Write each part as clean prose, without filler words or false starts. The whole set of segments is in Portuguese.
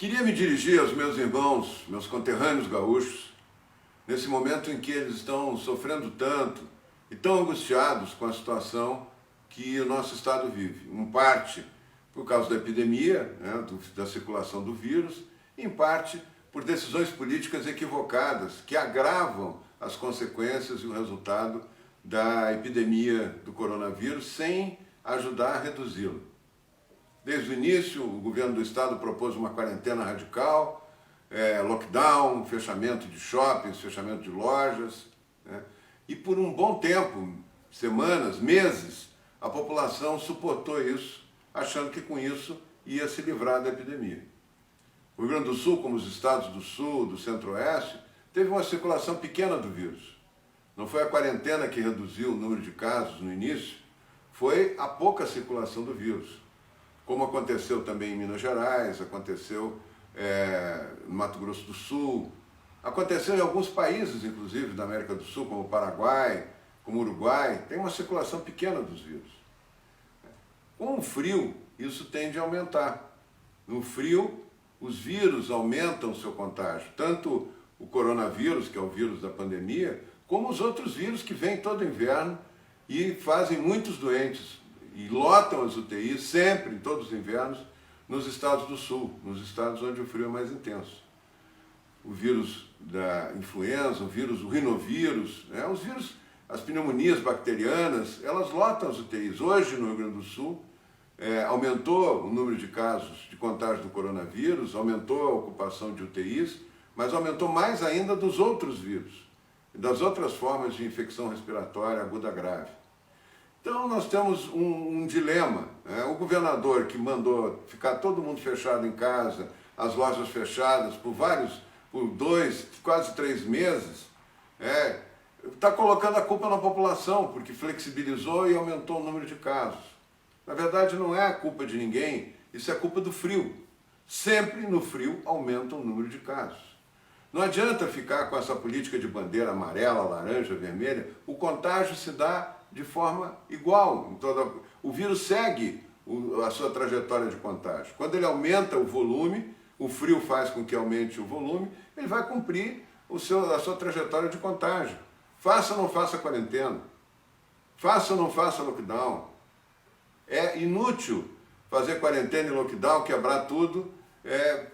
Queria me dirigir aos meus irmãos, meus conterrâneos gaúchos, nesse momento em que eles estão sofrendo tanto e tão angustiados com a situação que o nosso estado vive. Em parte por causa da epidemia, né, da circulação do vírus, e em parte por decisões políticas equivocadas que agravam as consequências e o resultado da epidemia do coronavírus sem ajudar a reduzi-lo. Desde o início, o governo do estado propôs uma quarentena radical, lockdown, fechamento de shoppings, fechamento de lojas, né? E por um bom tempo, semanas, meses, a população suportou isso, achando que com isso ia se livrar da epidemia. O Rio Grande do Sul, como os estados do Sul, do Centro-Oeste, teve uma circulação pequena do vírus. Não foi a quarentena que reduziu o número de casos no início, foi a pouca circulação do vírus. Como aconteceu também em Minas Gerais, aconteceu no Mato Grosso do Sul, aconteceu em alguns países, inclusive, da América do Sul, como o Paraguai, como o Uruguai, tem uma circulação pequena dos vírus. Com o frio, isso tende a aumentar. No frio, os vírus aumentam o seu contágio, tanto o coronavírus, que é o vírus da pandemia, como os outros vírus que vêm todo inverno e fazem muitos doentes e lotam as UTIs sempre, em todos os invernos, nos estados do sul, nos estados onde o frio é mais intenso. O vírus da influenza, o rinovírus, né, os vírus, as pneumonias bacterianas, elas lotam as UTIs. Hoje, no Rio Grande do Sul, aumentou o número de casos de contágio do coronavírus, aumentou a ocupação de UTIs, mas aumentou mais ainda dos outros vírus, das outras formas de infecção respiratória aguda grave. Então nós temos um dilema, né? O governador que mandou ficar todo mundo fechado em casa, as lojas fechadas por 2, quase 3 meses, está colocando a culpa na população, porque flexibilizou e aumentou o número de casos. Na verdade não é a culpa de ninguém, isso é culpa do frio. Sempre no frio aumenta o número de casos. Não adianta ficar com essa política de bandeira amarela, laranja, vermelha, o contágio se dá de forma igual. O vírus segue a sua trajetória de contágio. Quando ele aumenta o volume, o frio faz com que aumente o volume, ele vai cumprir a sua trajetória de contágio. Faça ou não faça quarentena, faça ou não faça lockdown. É inútil fazer quarentena e lockdown, quebrar tudo,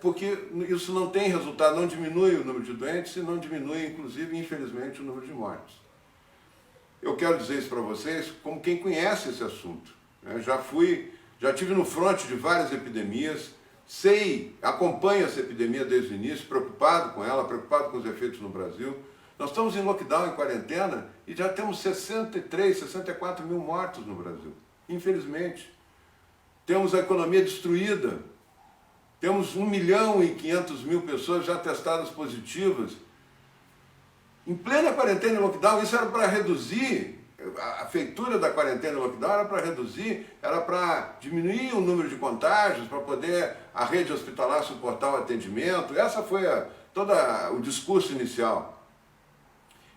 porque isso não tem resultado, não diminui o número de doentes e não diminui, inclusive, infelizmente, o número de mortes. Eu quero dizer isso para vocês como quem conhece esse assunto. Já estive no fronte de várias epidemias, acompanho essa epidemia desde o início, preocupado com ela, preocupado com os efeitos no Brasil. Nós estamos em lockdown, em quarentena, e já temos 63, 64 mil mortos no Brasil. Infelizmente. Temos a economia destruída. Temos 1.500.000 pessoas já testadas positivas. Em plena quarentena e lockdown, isso era para reduzir, a feitura da quarentena e lockdown era para reduzir, era para diminuir o número de contágios, para poder a rede hospitalar suportar o atendimento. Essa foi todo o discurso inicial.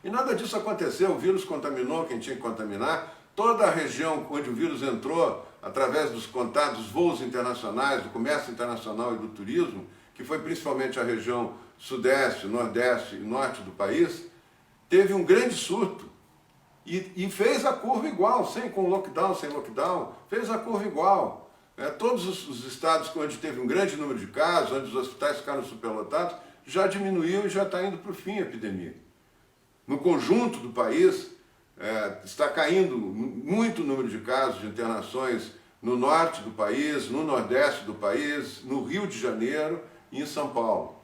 E nada disso aconteceu, o vírus contaminou quem tinha que contaminar, toda a região onde o vírus entrou, através dos contatos, voos internacionais, do comércio internacional e do turismo, que foi principalmente a região sudeste, nordeste e norte do país, teve um grande surto e fez a curva igual, com lockdown, sem lockdown, fez a curva igual. Todos os estados onde teve um grande número de casos, onde os hospitais ficaram superlotados, já diminuiu e já está indo para o fim a epidemia. No conjunto do país, está caindo muito o número de casos de internações no norte do país, no nordeste do país, no Rio de Janeiro e em São Paulo.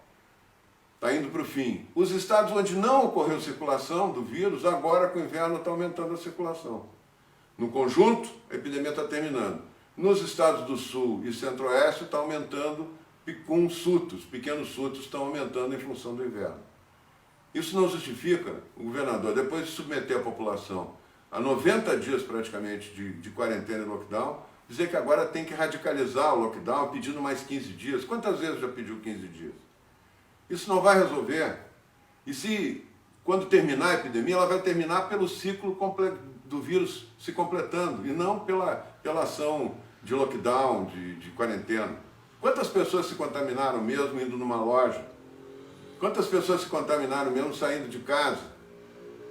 Está indo para o fim. Os estados onde não ocorreu circulação do vírus, agora com o inverno está aumentando a circulação. No conjunto, a epidemia está terminando. Nos estados do sul e centro-oeste está aumentando com surtos, pequenos surtos estão aumentando em função do inverno. Isso não justifica o governador, depois de submeter a população a 90 dias praticamente de quarentena e lockdown, dizer que agora tem que radicalizar o lockdown pedindo mais 15 dias. Quantas vezes já pediu 15 dias? Isso não vai resolver. E quando terminar a epidemia, ela vai terminar pelo ciclo do vírus se completando, e não pela ação de lockdown, de quarentena. Quantas pessoas se contaminaram mesmo indo numa loja? Quantas pessoas se contaminaram mesmo saindo de casa?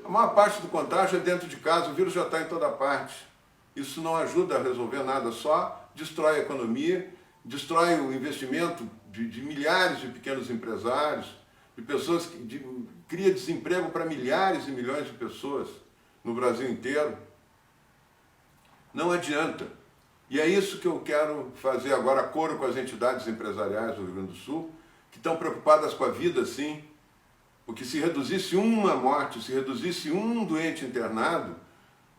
A maior parte do contágio é dentro de casa, o vírus já está em toda parte. Isso não ajuda a resolver nada, só destrói a economia, destrói o investimento de milhares de pequenos empresários, de pessoas cria desemprego para milhares e milhões de pessoas no Brasil inteiro. Não adianta. E é isso que eu quero fazer agora, coro com as entidades empresariais do Rio Grande do Sul, que estão preocupadas com a vida, sim, porque se reduzisse uma morte, se reduzisse um doente internado,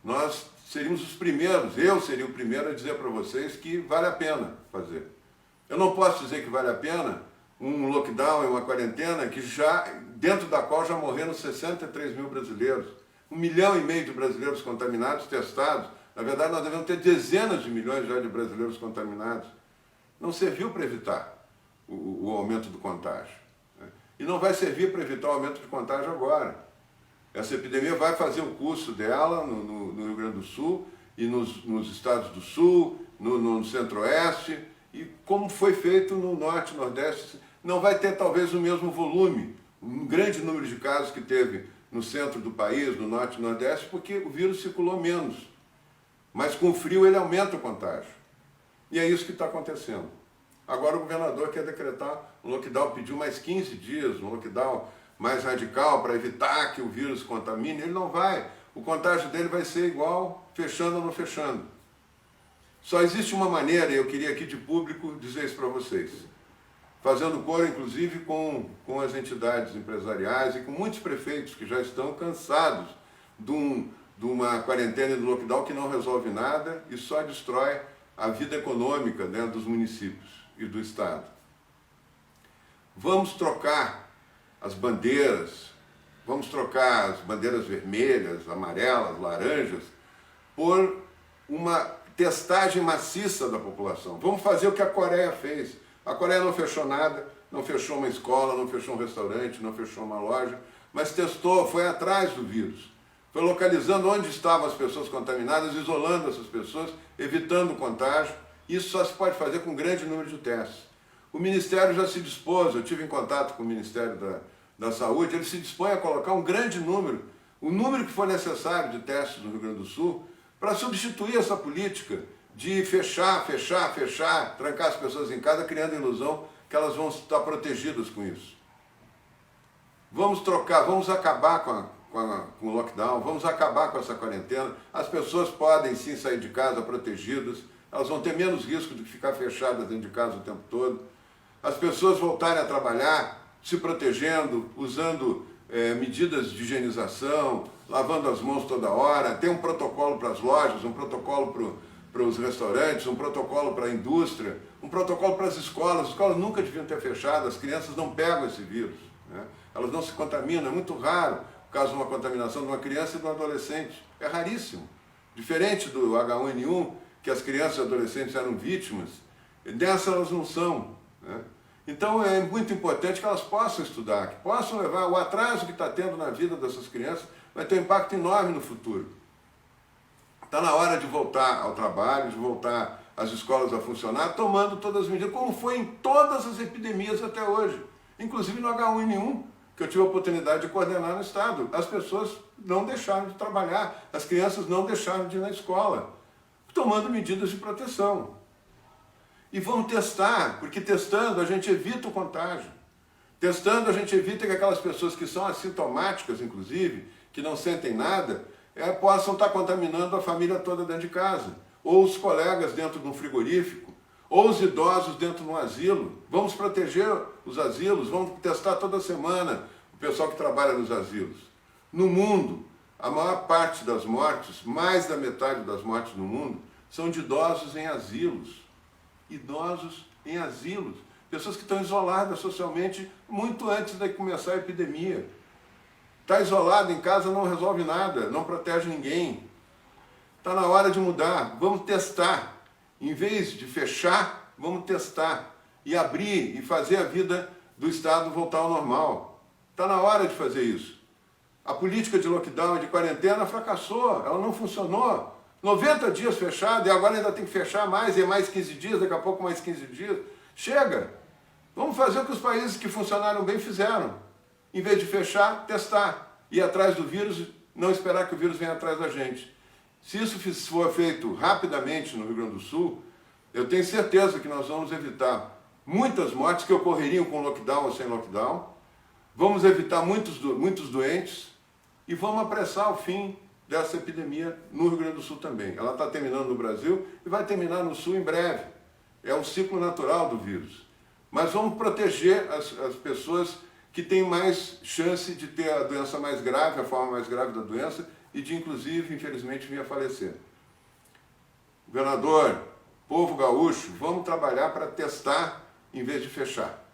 nós seríamos os primeiros, eu seria o primeiro a dizer para vocês que vale a pena fazer. Eu não posso dizer que vale a pena um lockdown e uma quarentena dentro da qual já morreram 63 mil brasileiros, 1,5 milhão de brasileiros contaminados, testados. Na verdade, nós devemos ter dezenas de milhões já de brasileiros contaminados. Não serviu para evitar o aumento do contágio, né? E não vai servir para evitar o aumento de contágio agora. Essa epidemia vai fazer o curso dela no Rio Grande do Sul e nos estados do Sul, no Centro-Oeste, e como foi feito no Norte e Nordeste, não vai ter talvez o mesmo volume, um grande número de casos que teve no centro do país, no Norte e Nordeste, porque o vírus circulou menos. Mas com o frio ele aumenta o contágio. E é isso que está acontecendo. Agora o governador quer decretar um lockdown, pediu mais 15 dias, um lockdown mais radical para evitar que o vírus contamine. Ele não vai. O contágio dele vai ser igual, fechando ou não fechando. Só existe uma maneira, e eu queria aqui de público dizer isso para vocês, fazendo coro inclusive com as entidades empresariais e com muitos prefeitos que já estão cansados de uma quarentena e do lockdown que não resolve nada e só destrói a vida econômica, né, dos municípios e do Estado. Vamos trocar as bandeiras, vamos trocar as bandeiras vermelhas, amarelas, laranjas, por uma testagem maciça da população. Vamos fazer o que a Coreia fez. A Coreia não fechou nada, não fechou uma escola, não fechou um restaurante, não fechou uma loja, mas testou, foi atrás do vírus. Foi localizando onde estavam as pessoas contaminadas, isolando essas pessoas, evitando o contágio. Isso só se pode fazer com um grande número de testes. O Ministério já se dispôs, eu tive em contato com o Ministério da Saúde, ele se dispõe a colocar um grande número, o número que for necessário de testes no Rio Grande do Sul, para substituir essa política de fechar, trancar as pessoas em casa, criando a ilusão que elas vão estar protegidas com isso. Vamos trocar, vamos acabar com o lockdown, vamos acabar com essa quarentena. As pessoas podem sim sair de casa protegidas, elas vão ter menos risco do que ficar fechadas dentro de casa o tempo todo. As pessoas voltarem a trabalhar, se protegendo, usando medidas de higienização, lavando as mãos toda hora, tem um protocolo para as lojas, um protocolo para os restaurantes, um protocolo para a indústria, um protocolo para as escolas. As escolas nunca deviam ter fechado, as crianças não pegam esse vírus, né? Elas não se contaminam, é muito raro o caso de uma contaminação de uma criança e de um adolescente, é raríssimo. Diferente do H1N1, que as crianças e adolescentes eram vítimas, dessa elas não são, né? Então é muito importante que elas possam estudar, que possam levar o atraso que está tendo na vida dessas crianças, vai ter um impacto enorme no futuro. Está na hora de voltar ao trabalho, de voltar as escolas a funcionar, tomando todas as medidas, como foi em todas as epidemias até hoje, inclusive no H1N1, que eu tive a oportunidade de coordenar no Estado. As pessoas não deixaram de trabalhar, as crianças não deixaram de ir na escola, tomando medidas de proteção. E vamos testar, porque testando a gente evita o contágio. Testando a gente evita que aquelas pessoas que são assintomáticas, inclusive, que não sentem nada, possam estar contaminando a família toda dentro de casa, ou os colegas dentro de um frigorífico, ou os idosos dentro de um asilo. Vamos proteger os asilos, vamos testar toda semana o pessoal que trabalha nos asilos. No mundo, a maior parte das mortes, mais da metade das mortes no mundo, são de idosos em asilos. Idosos em asilos. Pessoas que estão isoladas socialmente muito antes de começar a epidemia. Está isolado em casa não resolve nada, não protege ninguém. Está na hora de mudar, vamos testar. Em vez de fechar, vamos testar. E abrir e fazer a vida do Estado voltar ao normal. Está na hora de fazer isso. A política de lockdown e de quarentena fracassou, ela não funcionou. 90 dias fechado e agora ainda tem que fechar mais, e mais 15 dias, daqui a pouco mais 15 dias. Chega! Vamos fazer o que os países que funcionaram bem fizeram. Em vez de fechar, testar. Ir atrás do vírus, não esperar que o vírus venha atrás da gente. Se isso for feito rapidamente no Rio Grande do Sul, eu tenho certeza que nós vamos evitar muitas mortes que ocorreriam com lockdown ou sem lockdown, vamos evitar muitos doentes e vamos apressar o fim dessa epidemia no Rio Grande do Sul também. Ela está terminando no Brasil e vai terminar no Sul em breve. É um ciclo natural do vírus. Mas vamos proteger as pessoas que têm mais chance de ter a doença mais grave, a forma mais grave da doença, e de, inclusive, infelizmente, vir a falecer. Governador, povo gaúcho, vamos trabalhar para testar em vez de fechar.